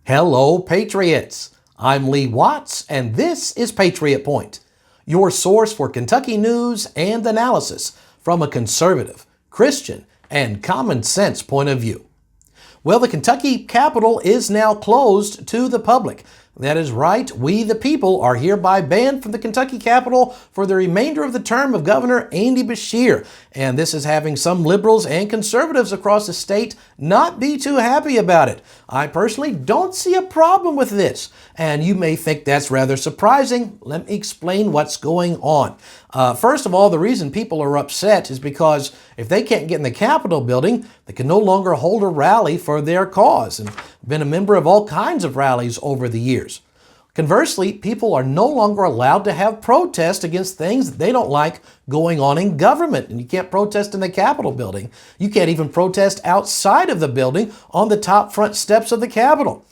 Hello, Patriots! I'm Lee Watts, and this is Patriot Point, your source for Kentucky news and analysis from a conservative, Christian, and common sense point of view. Well, the Kentucky Capitol is now closed to the public. That is right, we the people are hereby banned from the Kentucky Capitol for the remainder of the term of Governor Andy Beshear. And this is having some liberals and conservatives across the state not be too happy about it. I personally don't see a problem with this, and you may think that's rather surprising. Let me explain what's going on. First of all, the reason people are upset is because if they can't get in the Capitol building, they can no longer hold a rally for their cause, and been a member of all kinds of rallies over the years. Conversely, people are no longer allowed to have protests against things that they don't like going on in government. And you can't protest in the Capitol building. You can't even protest outside of the building on the top front steps of the Capitol.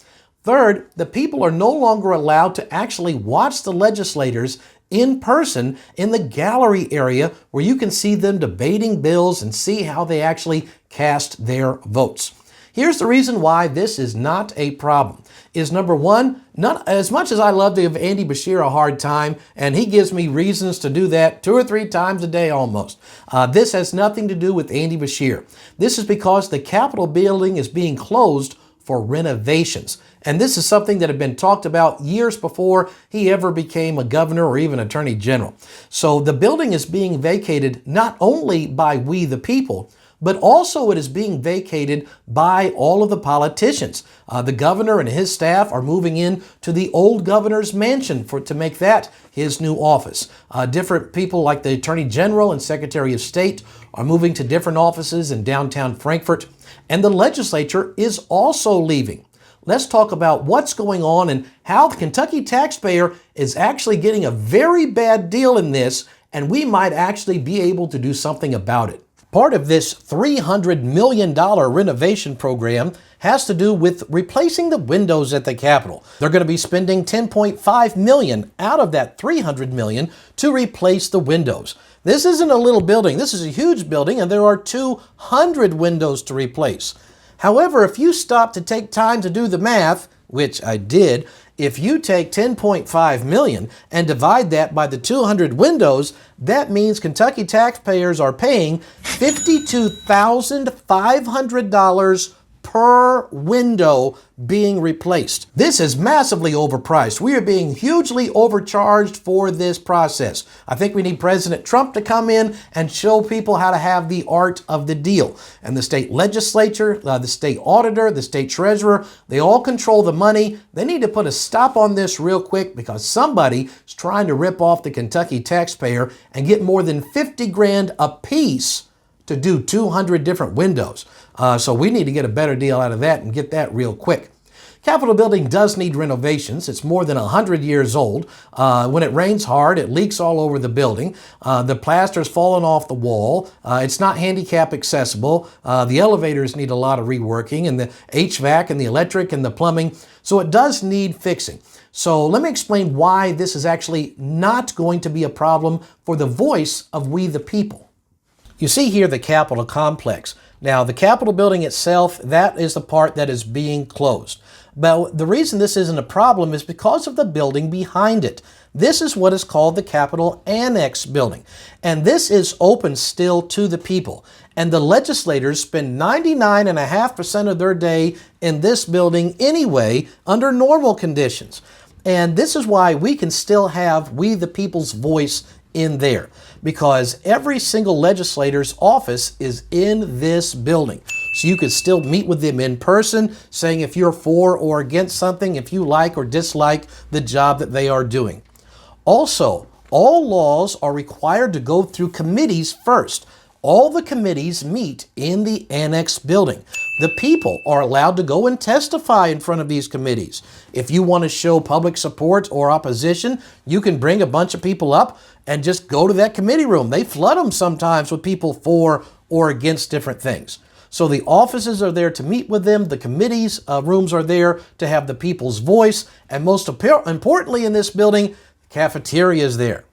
Third, the people are no longer allowed to actually watch the legislators in person in the gallery area where you can see them debating bills and see how they actually cast their votes. Here's the reason why this is not a problem. Is number one, not as much as I love to give Andy Beshear a hard time, and he gives me reasons to do that 2 or 3 times a day almost. This has nothing to do with Andy Beshear. This is because the Capitol building is being closed for renovations. And this is something that had been talked about years before he ever became a governor or even attorney general. So the building is being vacated not only by we the people, but also it is being vacated by all of the politicians. The governor and his staff are moving in to the old governor's mansion to make that his new office. Different people like the Attorney General and Secretary of State are moving to different offices in downtown Frankfort, and the legislature is also leaving. Let's talk about what's going on and how the Kentucky taxpayer is actually getting a very bad deal in this, and we might actually be able to do something about it. Part of this $300 million renovation program has to do with replacing the windows at the Capitol. They're going to be spending $10.5 million out of that $300 million to replace the windows. This isn't a little building. This is a huge building, and there are 200 windows to replace. However, if you stop to take time to do the math, which I did, if you take $10.5 million and divide that by the 200 windows, that means Kentucky taxpayers are paying $52,500 per window being replaced. This is massively overpriced. We are being hugely overcharged for this process. I think we need President Trump to come in and show people how to have the art of the deal. And the state legislature, the state auditor, the state treasurer, they all control the money. They need to put a stop on this real quick because somebody is trying to rip off the Kentucky taxpayer and get more than 50 grand a piece to do 200 different windows. So we need to get a better deal out of that and get that real quick. Capitol building does need renovations. It's more than 100 years old. When it rains hard, it leaks all over the building. The plaster's fallen off the wall. It's not handicap accessible. The elevators need a lot of reworking, and the HVAC and the electric and the plumbing. So it does need fixing. So let me explain why this is actually not going to be a problem for the voice of we the people. You see here the Capitol complex. Now, the Capitol building itself, that is the part that is being closed. But the reason this isn't a problem is because of the building behind it. This is what is called the Capitol Annex building. And this is open still to the people. And the legislators spend 99.5% of their day in this building anyway, under normal conditions. And this is why we can still have we the people's voice in there, because every single legislator's office is in this building. So you could still meet with them in person, saying if you're for or against something, if you like or dislike the job that they are doing. Also, all laws are required to go through committees first. All the committees meet in the annex building. The people are allowed to go and testify in front of these committees. If you want to show public support or opposition, you can bring a bunch of people up and just go to that committee room. They flood them sometimes with people for or against different things. So the offices are there to meet with them. The committees rooms are there to have the people's voice. And most importantly in this building, the cafeteria is there.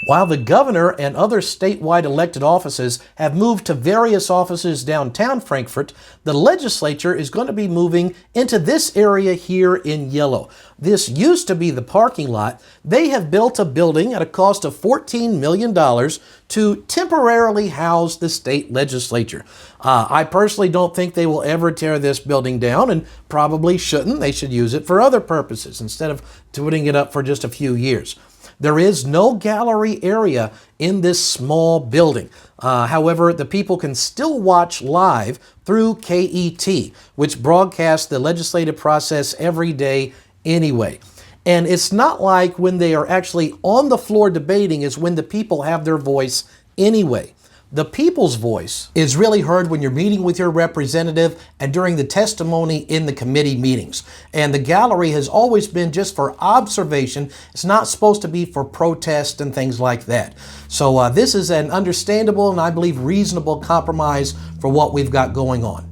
While the governor and other statewide elected offices have moved to various offices downtown Frankfort, the legislature is going to be moving into this area here in yellow. This used to be the parking lot. They have built a building at a cost of $14 million to temporarily house the state legislature. I personally don't think they will ever tear this building down, and probably shouldn't. They should use it for other purposes instead of putting it up for just a few years. There is no gallery area in this small building. However, the people can still watch live through KET, which broadcasts the legislative process every day anyway. And it's not like when they are actually on the floor debating is when the people have their voice anyway. The people's voice is really heard when you're meeting with your representative and during the testimony in the committee meetings. And the gallery has always been just for observation. It's not supposed to be for protest and things like that. So this is an understandable and I believe reasonable compromise for what we've got going on.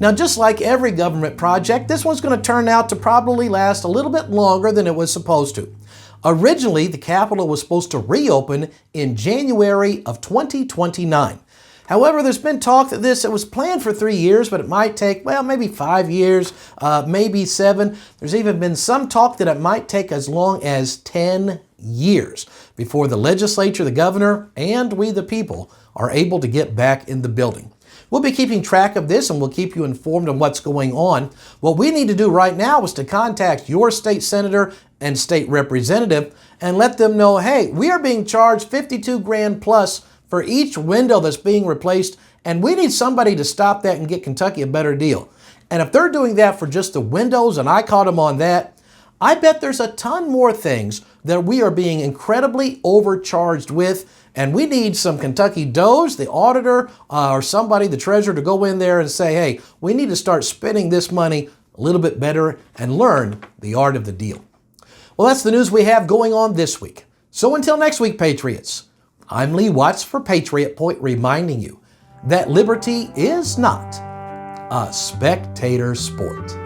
Now, just like every government project, this one's going to turn out to probably last a little bit longer than it was supposed to. Originally, the Capitol was supposed to reopen in January of 2029. However, there's been talk that it was planned for 3 years, but it might take, well, maybe 5 years, maybe 7. There's even been some talk that it might take as long as 10 years before the legislature, the governor, and we the people are able to get back in the building. We'll be keeping track of this and we'll keep you informed on what's going on. What we need to do right now is to contact your state senator and state representative and let them know, hey, we are being charged $52 grand plus for each window that's being replaced, and we need somebody to stop that and get Kentucky a better deal. And if they're doing that for just the windows, and I caught them on that, I bet there's a ton more things that we are being incredibly overcharged with. And we need some Kentucky DOEs, the auditor, or somebody, the treasurer, to go in there and say, hey, we need to start spending this money a little bit better and learn the art of the deal. Well, that's the news we have going on this week. So until next week, Patriots, I'm Lee Watts for Patriot Point, reminding you that liberty is not a spectator sport.